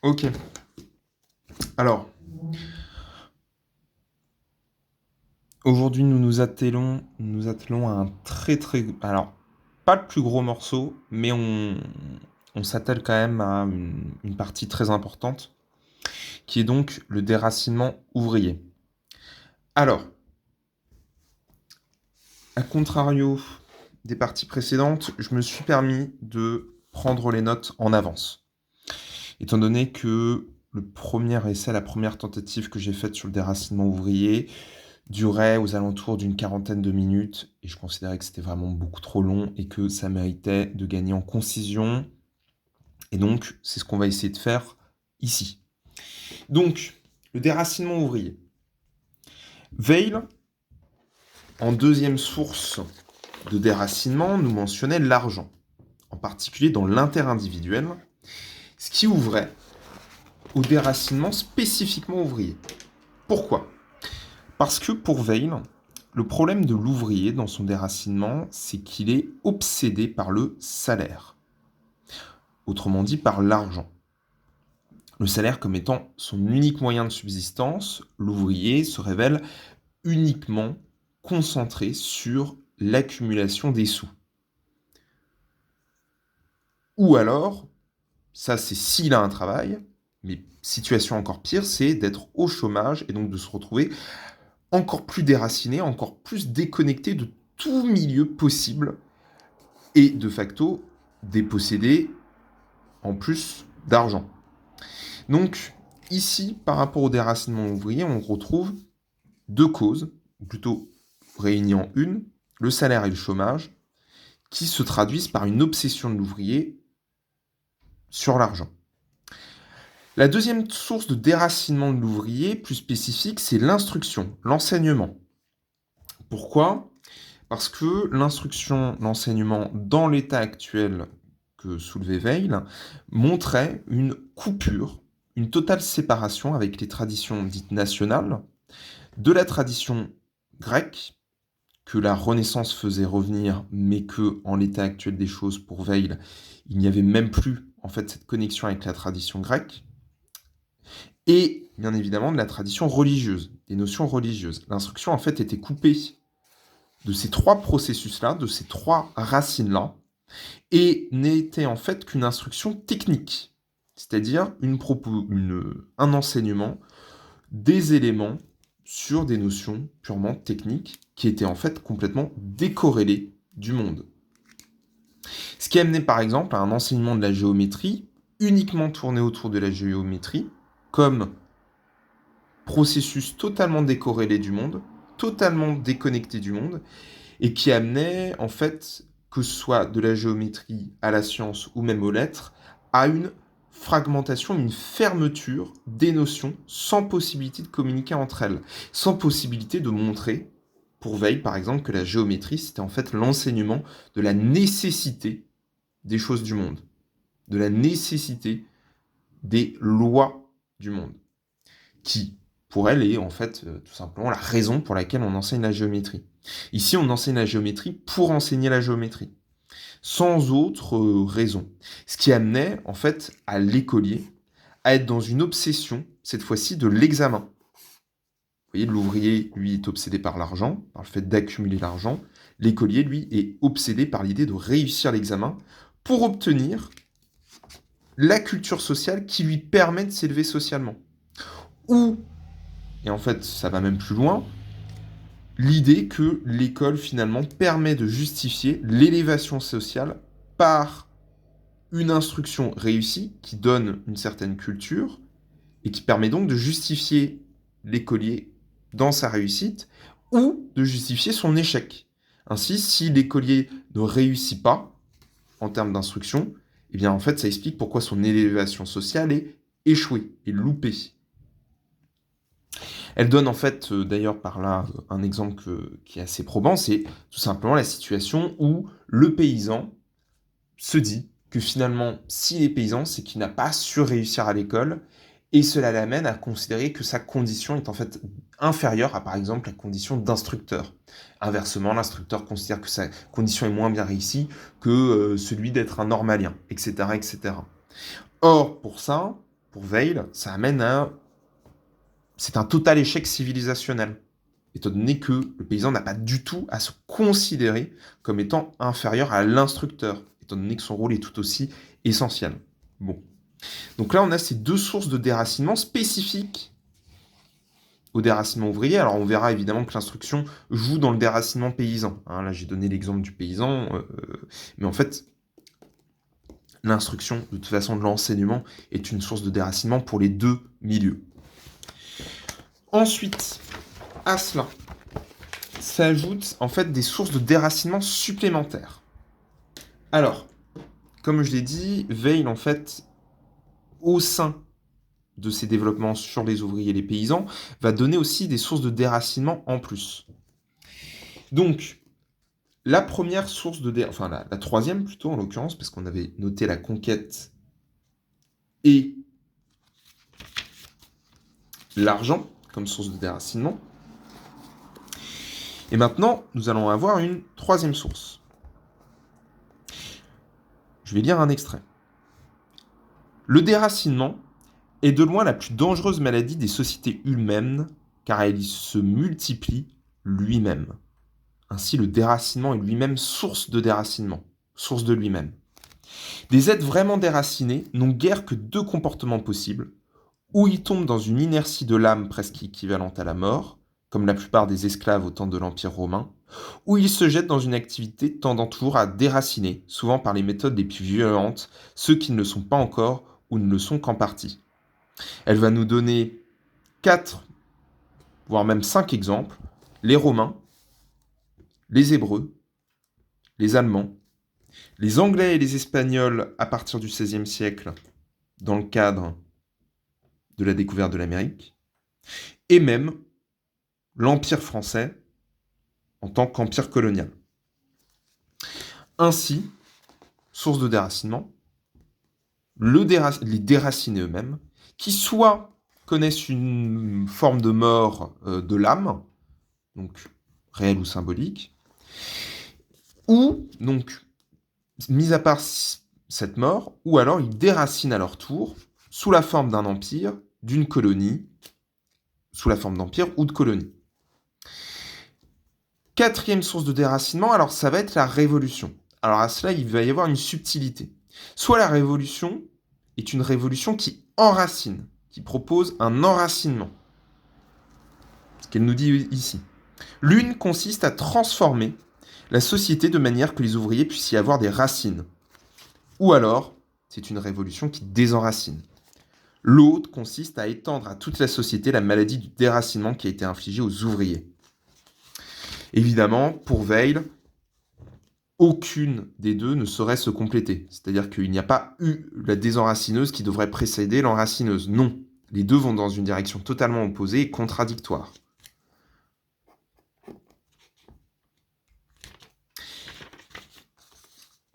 Ok. Alors, aujourd'hui, nous nous attelons à un très très... Alors, pas le plus gros morceau, mais on s'attelle quand même à une partie très importante, qui est donc le déracinement ouvrier. Alors, à contrario des parties précédentes, je me suis permis de prendre les notes en avance. Étant donné que le premier essai, la première tentative que j'ai faite sur le déracinement ouvrier durait aux alentours d'une quarantaine de minutes, et je considérais que c'était vraiment beaucoup trop long et que ça méritait de gagner en concision. Et donc, c'est ce qu'on va essayer de faire ici. Donc, le déracinement ouvrier. Weil, en deuxième source de déracinement, nous mentionnait l'argent, en particulier dans l'inter-individuel, ce qui ouvrait au déracinement spécifiquement ouvrier. Pourquoi? Parce que pour Weil, le problème de l'ouvrier dans son déracinement, c'est qu'il est obsédé par le salaire. Autrement dit, par l'argent. Le salaire comme étant son unique moyen de subsistance, l'ouvrier se révèle uniquement concentré sur l'accumulation des sous. Ou alors, ça c'est s'il a un travail, mais situation encore pire, c'est d'être au chômage et donc de se retrouver encore plus déraciné, encore plus déconnecté de tout milieu possible et de facto dépossédé en plus d'argent. Donc ici, par rapport au déracinement ouvrier, on retrouve deux causes, ou plutôt réunies en une, le salaire et le chômage, qui se traduisent par une obsession de l'ouvrier sur l'argent. La deuxième source de déracinement de l'ouvrier, plus spécifique, c'est l'instruction, l'enseignement. Pourquoi? Parce que l'instruction, l'enseignement dans l'état actuel que soulevait Weil montrait une coupure, une totale séparation avec les traditions dites nationales, de la tradition grecque, que la Renaissance faisait revenir, mais que en l'état actuel des choses pour Weil, il n'y avait même plus en fait cette connexion avec la tradition grecque, et bien évidemment de la tradition religieuse, des notions religieuses. L'instruction en fait était coupée de ces trois processus-là, de ces trois racines-là, et n'était en fait qu'une instruction technique, c'est-à-dire un enseignement des éléments sur des notions purement techniques qui étaient en fait complètement décorrélées du monde. Ce qui amenait par exemple à un enseignement de la géométrie uniquement tourné autour de la géométrie comme processus totalement décorrélé du monde, totalement déconnecté du monde, et qui amenait, en fait, que ce soit de la géométrie à la science ou même aux lettres, à une fragmentation, une fermeture des notions sans possibilité de communiquer entre elles, sans possibilité de montrer, pour Weil par exemple, que la géométrie, c'était en fait l'enseignement de la nécessité des choses du monde, de la nécessité des lois du monde, qui, pour elle, est en fait tout simplement la raison pour laquelle on enseigne la géométrie. Ici, on enseigne la géométrie pour enseigner la géométrie, sans autre raison. Ce qui amenait, en fait, à l'écolier à être dans une obsession, cette fois-ci, de l'examen. Vous voyez, l'ouvrier, lui, est obsédé par l'argent, par le fait d'accumuler l'argent. L'écolier, lui, est obsédé par l'idée de réussir l'examen pour obtenir la culture sociale qui lui permet de s'élever socialement. Ou, et en fait, ça va même plus loin, l'idée que l'école finalement permet de justifier l'élévation sociale par une instruction réussie qui donne une certaine culture et qui permet donc de justifier l'écolier dans sa réussite ou de justifier son échec. Ainsi, si l'écolier ne réussit pas en termes d'instruction, eh bien en fait ça explique pourquoi son élévation sociale est échouée et loupée. Elle donne en fait, d'ailleurs par là, un exemple qui est assez probant, c'est tout simplement la situation où le paysan se dit que finalement, s'il est paysan, c'est qu'il n'a pas su réussir à l'école, et cela l'amène à considérer que sa condition est en fait inférieure à, par exemple, la condition d'instructeur. Inversement, l'instructeur considère que sa condition est moins bien réussie que celui d'être un normalien, etc., etc. Or, pour ça, pour Veil, ça amène à... C'est un total échec civilisationnel, étant donné que le paysan n'a pas du tout à se considérer comme étant inférieur à l'instructeur, étant donné que son rôle est tout aussi essentiel. Bon. Donc là, on a ces deux sources de déracinement spécifiques au déracinement ouvrier. Alors on verra évidemment que l'instruction joue dans le déracinement paysan. Hein, là, j'ai donné l'exemple du paysan, mais en fait, l'instruction, de toute façon, de l'enseignement, est une source de déracinement pour les deux milieux. Ensuite, à cela s'ajoutent en fait des sources de déracinement supplémentaires. Alors, comme je l'ai dit, Veil, en fait, au sein de ses développements sur les ouvriers et les paysans, va donner aussi des sources de déracinement en plus. Donc, la première source de déracinement, enfin la troisième plutôt en l'occurrence, parce qu'on avait noté la conquête et l'argent comme source de déracinement. Et maintenant, nous allons avoir une troisième source. Je vais lire un extrait. Le déracinement est de loin la plus dangereuse maladie des sociétés humaines, car il se multiplie lui-même. Ainsi, le déracinement est lui-même source de déracinement, source de lui-même. Des êtres vraiment déracinés n'ont guère que deux comportements possibles, ou ils tombent dans une inertie de l'âme presque équivalente à la mort, comme la plupart des esclaves au temps de l'Empire romain, ou ils se jettent dans une activité tendant toujours à déraciner, souvent par les méthodes les plus violentes, ceux qui ne le sont pas encore ou ne le sont qu'en partie. Elle va nous donner 4, voire même 5 exemples. Les Romains, les Hébreux, les Allemands, les Anglais et les Espagnols à partir du XVIe siècle, dans le cadre de la découverte de l'Amérique, et même l'Empire français en tant qu'empire colonial. Ainsi, source de déracinement, les déracinés eux-mêmes, qui soit connaissent une forme de mort de l'âme, donc réelle ou symbolique, ou, donc, mis à part cette mort, ou alors ils déracinent à leur tour, sous la forme d'un empire, d'une colonie, sous la forme d'empire ou de colonie. Quatrième source de déracinement, alors ça va être la révolution. Alors à cela, il va y avoir une subtilité. Soit la révolution est une révolution qui enracine, qui propose un enracinement. Ce qu'elle nous dit ici. L'une consiste à transformer la société de manière que les ouvriers puissent y avoir des racines. Ou alors, c'est une révolution qui désenracine. L'autre consiste à étendre à toute la société la maladie du déracinement qui a été infligée aux ouvriers. Évidemment, pour Veil, aucune des deux ne saurait se compléter. C'est-à-dire qu'il n'y a pas eu la désenracineuse qui devrait précéder l'enracineuse. Non, les deux vont dans une direction totalement opposée et contradictoire.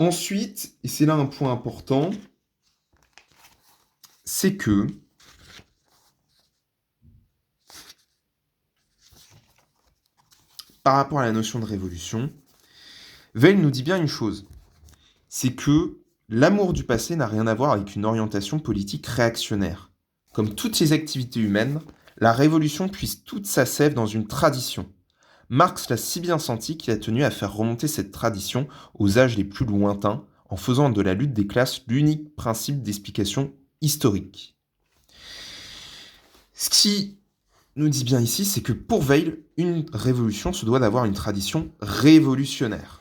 Ensuite, et c'est là un point important, c'est que par rapport à la notion de révolution, Veil nous dit bien une chose, c'est que l'amour du passé n'a rien à voir avec une orientation politique réactionnaire. Comme toutes les activités humaines, la révolution puise toute sa sève dans une tradition. Marx l'a si bien senti qu'il a tenu à faire remonter cette tradition aux âges les plus lointains, en faisant de la lutte des classes l'unique principe d'explication historique. Ce qui nous dit bien ici, c'est que pour Veil, une révolution se doit d'avoir une tradition révolutionnaire.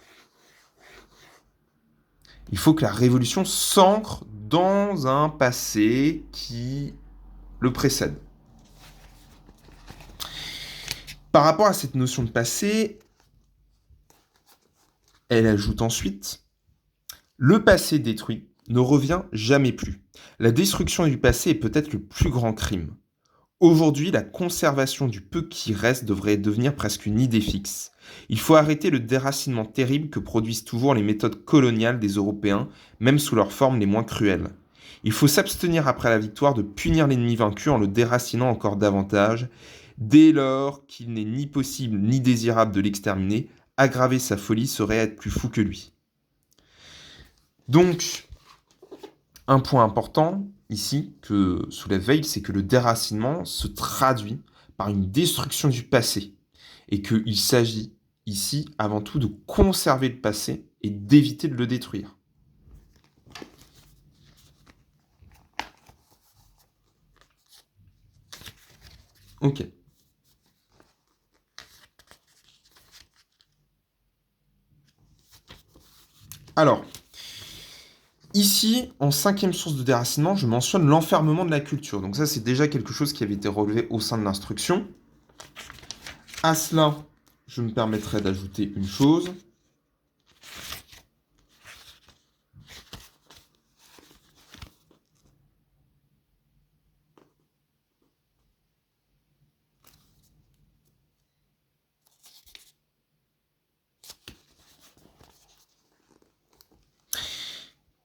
Il faut que la révolution s'ancre dans un passé qui le précède. Par rapport à cette notion de passé, elle ajoute ensuite « Le passé détruit ne revient jamais plus. La destruction du passé est peut-être le plus grand crime. Aujourd'hui, la conservation du peu qui reste devrait devenir presque une idée fixe. Il faut arrêter le déracinement terrible que produisent toujours les méthodes coloniales des Européens, même sous leurs formes les moins cruelles. Il faut s'abstenir après la victoire de punir l'ennemi vaincu en le déracinant encore davantage. Dès lors qu'il n'est ni possible ni désirable de l'exterminer, aggraver sa folie serait être plus fou que lui. » Donc, un point important, ici que soulève Veil, c'est que le déracinement se traduit par une destruction du passé et qu'il s'agit ici avant tout de conserver le passé et d'éviter de le détruire. Ok. Alors, ici, en cinquième source de déracinement, je mentionne l'enfermement de la culture. Donc ça, c'est déjà quelque chose qui avait été relevé au sein de l'instruction. À cela, je me permettrai d'ajouter une chose.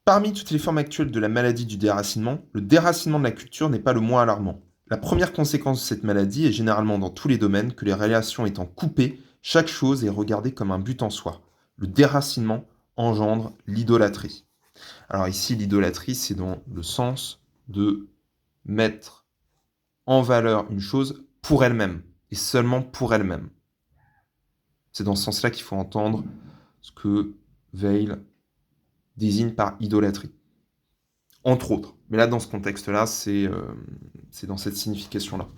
Parmi toutes les formes actuelles de la maladie du déracinement, le déracinement de la culture n'est pas le moins alarmant. La première conséquence de cette maladie est généralement dans tous les domaines que les relations étant coupées, chaque chose est regardée comme un but en soi. Le déracinement engendre l'idolâtrie. Alors ici, l'idolâtrie, c'est dans le sens de mettre en valeur une chose pour elle-même, et seulement pour elle-même. C'est dans ce sens-là qu'il faut entendre ce que Weil désigne par idolâtrie. Entre autres. Mais là, dans ce contexte-là, c'est dans cette signification-là.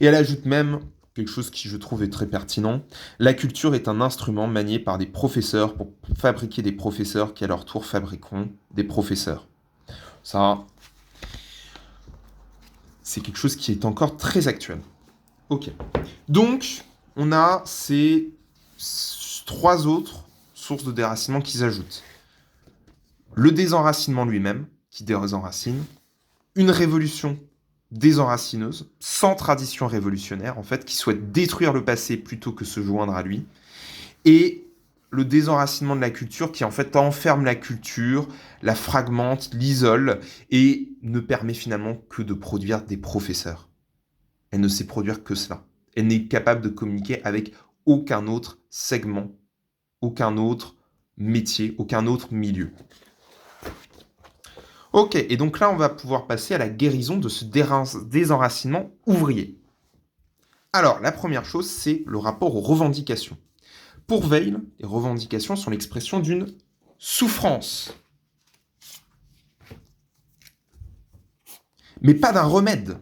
Et elle ajoute même quelque chose qui, je trouve, est très pertinent. La culture est un instrument manié par des professeurs pour fabriquer des professeurs qui, à leur tour, fabriqueront des professeurs. Ça, c'est quelque chose qui est encore très actuel. Ok. Donc, on a ces 3 autres sources de déracinement qui s'ajoutent. Le désenracinement lui-même, qui désenracine, une révolution désenracineuse, sans tradition révolutionnaire, en fait, qui souhaite détruire le passé plutôt que se joindre à lui, et le désenracinement de la culture qui, en fait, enferme la culture, la fragmente, l'isole, et ne permet finalement que de produire des professeurs. Elle ne sait produire que cela. Elle n'est capable de communiquer avec aucun autre segment, aucun autre métier, aucun autre milieu. Ok, et donc là, on va pouvoir passer à la guérison de ce désenracinement ouvrier. Alors, la première chose, c'est le rapport aux revendications. Pour Weil, les revendications sont l'expression d'une souffrance, mais pas d'un remède.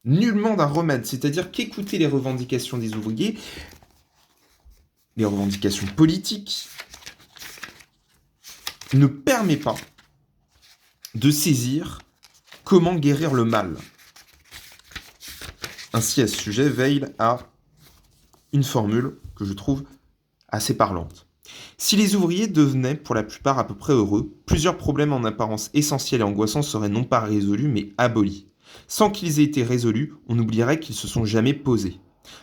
Nullement d'un remède. C'est-à-dire qu'écouter les revendications des ouvriers, les revendications politiques, ne permet pas de saisir comment guérir le mal. Ainsi, à ce sujet, Weil a une formule que je trouve assez parlante. Si les ouvriers devenaient pour la plupart à peu près heureux, plusieurs problèmes en apparence essentiels et angoissants seraient non pas résolus, mais abolis. Sans qu'ils aient été résolus, on oublierait qu'ils se sont jamais posés.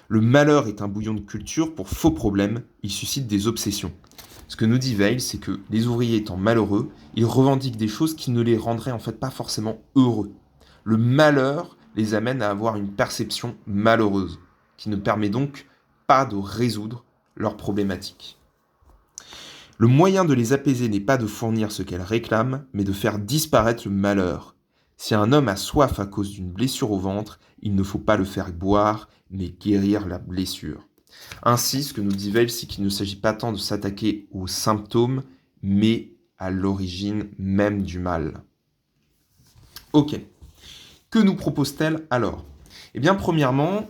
Le malheur est un bouillon de culture pour faux problèmes, il suscite des obsessions. Ce que nous dit Weil, c'est que les ouvriers étant malheureux, ils revendiquent des choses qui ne les rendraient en fait pas forcément heureux. Le malheur les amène à avoir une perception malheureuse, qui ne permet donc pas de résoudre leurs problématiques. Le moyen de les apaiser n'est pas de fournir ce qu'elles réclament, mais de faire disparaître le malheur. Si un homme a soif à cause d'une blessure au ventre, il ne faut pas le faire boire, mais guérir la blessure. Ainsi, ce que nous dit Weil, c'est qu'il ne s'agit pas tant de s'attaquer aux symptômes, mais à l'origine même du mal. Ok. Que nous propose-t-elle alors ? Eh bien, premièrement,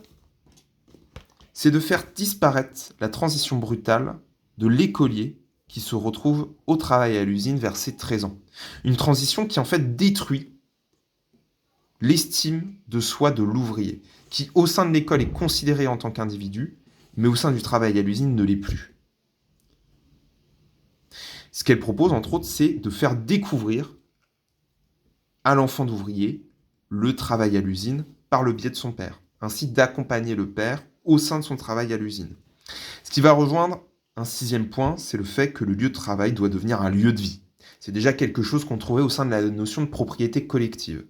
c'est de faire disparaître la transition brutale de l'écolier qui se retrouve au travail à l'usine vers ses 13 ans. Une transition qui en fait détruit l'estime de soi de l'ouvrier, qui au sein de l'école est considéré en tant qu'individu, mais au sein du travail à l'usine ne l'est plus. Ce qu'elle propose, entre autres, c'est de faire découvrir à l'enfant d'ouvrier le travail à l'usine par le biais de son père, ainsi d'accompagner le père au sein de son travail à l'usine. Ce qui va rejoindre un 6e point, c'est le fait que le lieu de travail doit devenir un lieu de vie. C'est déjà quelque chose qu'on trouvait au sein de la notion de propriété collective.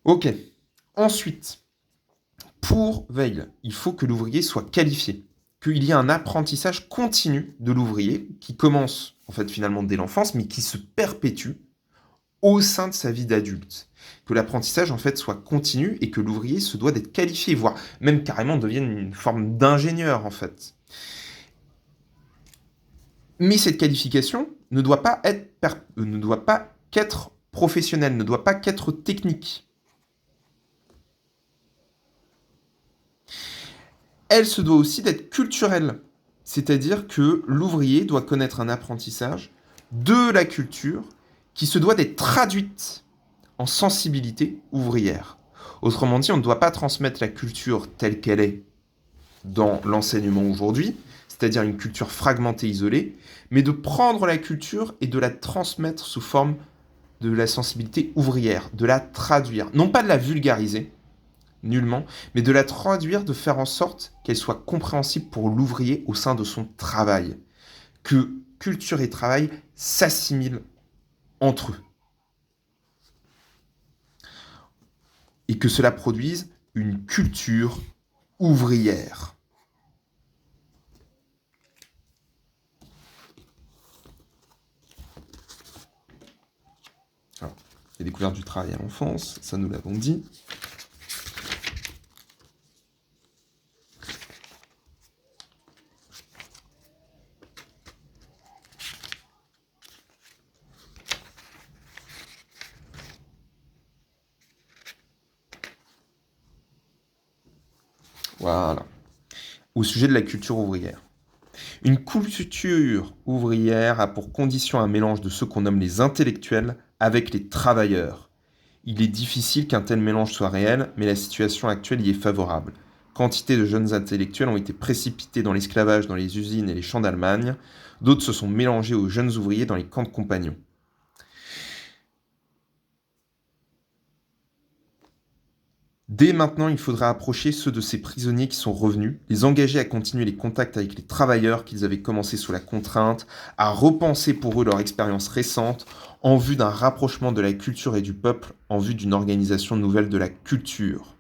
Ok. Ensuite, pour Weil, il faut que l'ouvrier soit qualifié. qu'il y a un apprentissage continu de l'ouvrier qui commence en fait finalement dès l'enfance, mais qui se perpétue au sein de sa vie d'adulte. Que l'apprentissage en fait soit continu et que l'ouvrier se doit d'être qualifié, voire même carrément devienne une forme d'ingénieur en fait. Mais cette qualification ne doit pas qu'être professionnelle, ne doit pas qu'être technique. Elle se doit aussi d'être culturelle. C'est-à-dire que l'ouvrier doit connaître un apprentissage de la culture qui se doit d'être traduite en sensibilité ouvrière. Autrement dit, on ne doit pas transmettre la culture telle qu'elle est dans l'enseignement aujourd'hui, c'est-à-dire une culture fragmentée, isolée, mais de prendre la culture et de la transmettre sous forme de la sensibilité ouvrière, de la traduire. Non pas de la vulgariser, nullement, mais de la traduire, de faire en sorte qu'elle soit compréhensible pour l'ouvrier au sein de son travail. Que culture et travail s'assimilent entre eux. Et que cela produise une culture ouvrière. Alors, les découvertes du travail à l'enfance, ça nous l'avons dit. Voilà. Au sujet de la culture ouvrière. Une culture ouvrière a pour condition un mélange de ceux qu'on nomme les intellectuels avec les travailleurs. Il est difficile qu'un tel mélange soit réel, mais la situation actuelle y est favorable. Quantité de jeunes intellectuels ont été précipités dans l'esclavage dans les usines et les champs d'Allemagne, d'autres se sont mélangés aux jeunes ouvriers dans les camps de compagnons. Dès maintenant, il faudra approcher ceux de ces prisonniers qui sont revenus, les engager à continuer les contacts avec les travailleurs qu'ils avaient commencés sous la contrainte, à repenser pour eux leur expérience récente, en vue d'un rapprochement de la culture et du peuple, en vue d'une organisation nouvelle de la culture.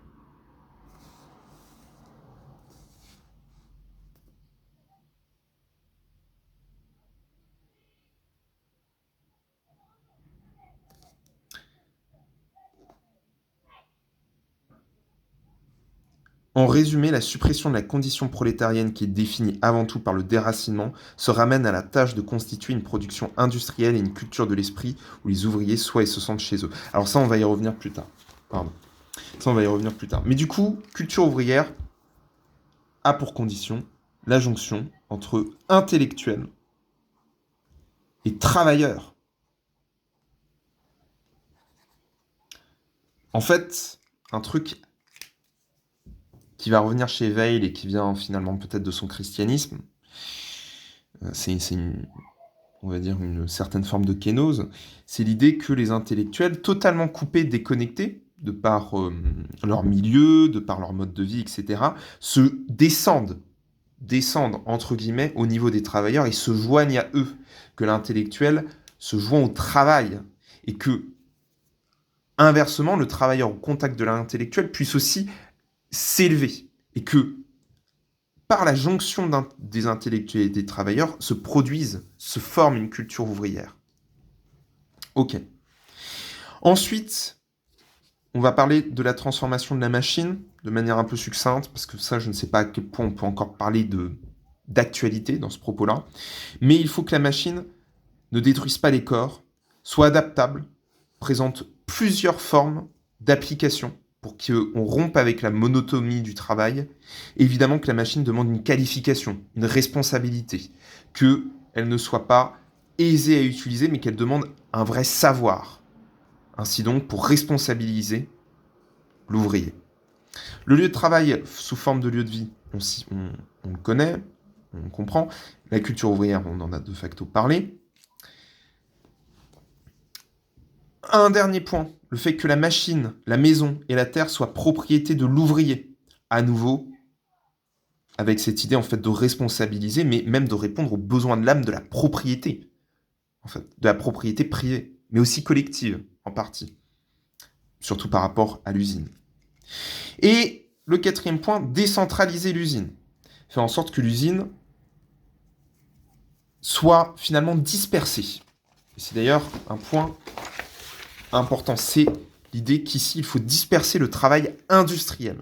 En résumé, la suppression de la condition prolétarienne qui est définie avant tout par le déracinement se ramène à la tâche de constituer une production industrielle et une culture de l'esprit où les ouvriers soient et se sentent chez eux. Alors ça, on va y revenir plus tard. Pardon. Ça, on va y revenir plus tard. Mais du coup, culture ouvrière a pour condition la jonction entre intellectuels et travailleurs. En fait, un truc qui va revenir chez Weil et qui vient finalement peut-être de son christianisme, c'est on va dire une certaine forme de kénose, c'est l'idée que les intellectuels, totalement coupés, déconnectés, de par leur milieu, de par leur mode de vie, etc., se descendent entre guillemets au niveau des travailleurs et se joignent à eux, que l'intellectuel se joint au travail et que inversement le travailleur au contact de l'intellectuel puisse aussi s'élever et que par la jonction des intellectuels et des travailleurs se forme une culture ouvrière. Ok. Ensuite, on va parler de la transformation de la machine de manière un peu succincte, parce que ça, je ne sais pas à quel point on peut encore parler d'actualité dans ce propos-là. Mais il faut que la machine ne détruise pas les corps, soit adaptable, présente plusieurs formes d'application pour qu'on rompe avec la monotonie du travail. Évidemment que la machine demande une qualification, une responsabilité, qu'elle ne soit pas aisée à utiliser, mais qu'elle demande un vrai savoir. Ainsi donc, pour responsabiliser l'ouvrier. Le lieu de travail sous forme de lieu de vie, on le connaît, on le comprend. La culture ouvrière, on en a de facto parlé. Un dernier point, le fait que la machine, la maison et la terre soient propriété de l'ouvrier. À nouveau, avec cette idée en fait de responsabiliser, mais même de répondre aux besoins de l'âme de la propriété, en fait, de la propriété privée, mais aussi collective en partie, surtout par rapport à l'usine. Et le quatrième point, décentraliser l'usine. fait en sorte que l'usine soit finalement dispersée. Et c'est d'ailleurs un point important, c'est l'idée qu'ici, il faut disperser le travail industriel.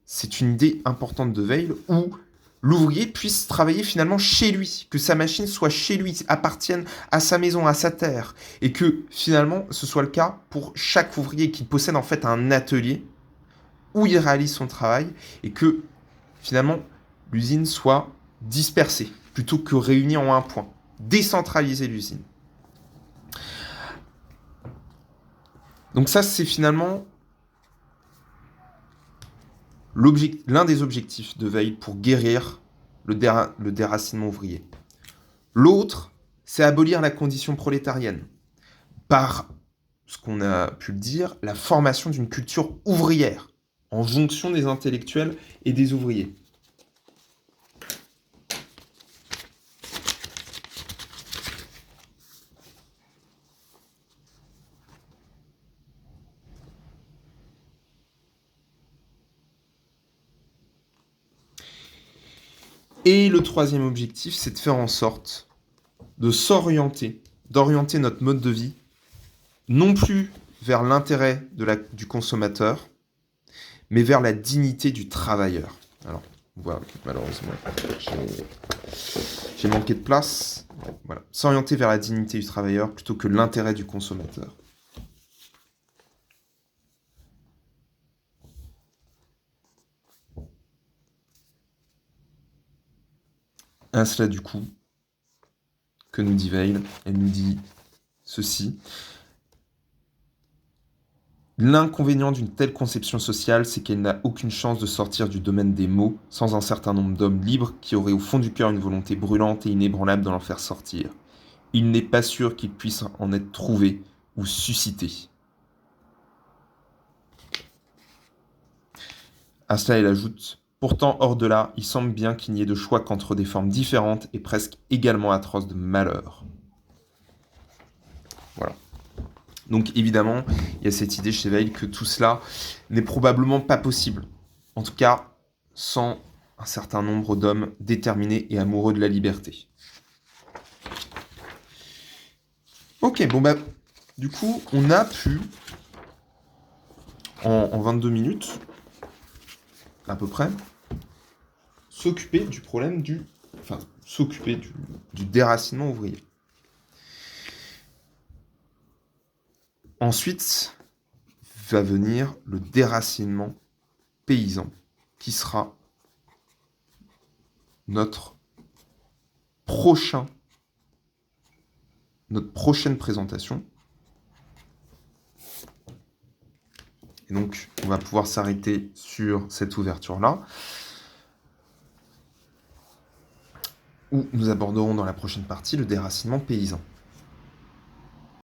C'est une idée importante de Weil où l'ouvrier puisse travailler finalement chez lui, que sa machine soit chez lui, appartienne à sa maison, à sa terre, et que finalement ce soit le cas pour chaque ouvrier qui possède en fait un atelier où il réalise son travail, et que finalement l'usine soit dispersée plutôt que réunie en un point. Décentraliser l'usine. Donc ça, c'est finalement l'un des objectifs de Weil pour guérir le déracinement ouvrier. L'autre, c'est abolir la condition prolétarienne par, ce qu'on a pu le dire, la formation d'une culture ouvrière en jonction des intellectuels et des ouvriers. Et le troisième objectif, c'est de faire en sorte de d'orienter notre mode de vie, non plus vers l'intérêt du consommateur, mais vers la dignité du travailleur. Alors, voilà, malheureusement, j'ai manqué de place. Voilà. S'orienter vers la dignité du travailleur plutôt que l'intérêt du consommateur. À cela, du coup, que nous dit Weil, elle nous dit ceci. L'inconvénient d'une telle conception sociale, c'est qu'elle n'a aucune chance de sortir du domaine des mots sans un certain nombre d'hommes libres qui auraient au fond du cœur une volonté brûlante et inébranlable d'en faire sortir. Il n'est pas sûr qu'ils puissent en être trouvés ou suscités. À cela, elle ajoute « Pourtant, hors de là, il semble bien qu'il n'y ait de choix qu'entre des formes différentes et presque également atroces de malheur. » Voilà. Donc évidemment, il y a cette idée chez Weil que tout cela n'est probablement pas possible. En tout cas, sans un certain nombre d'hommes déterminés et amoureux de la liberté. Ok, bon bah, du coup, on a pu, en 22 minutes, à peu près, s'occuper du problème s'occuper du déracinement ouvrier. Ensuite, va venir le déracinement paysan, qui sera notre prochaine présentation. Et donc, on va pouvoir s'arrêter sur cette ouverture-là, où nous aborderons dans la prochaine partie le déracinement paysan.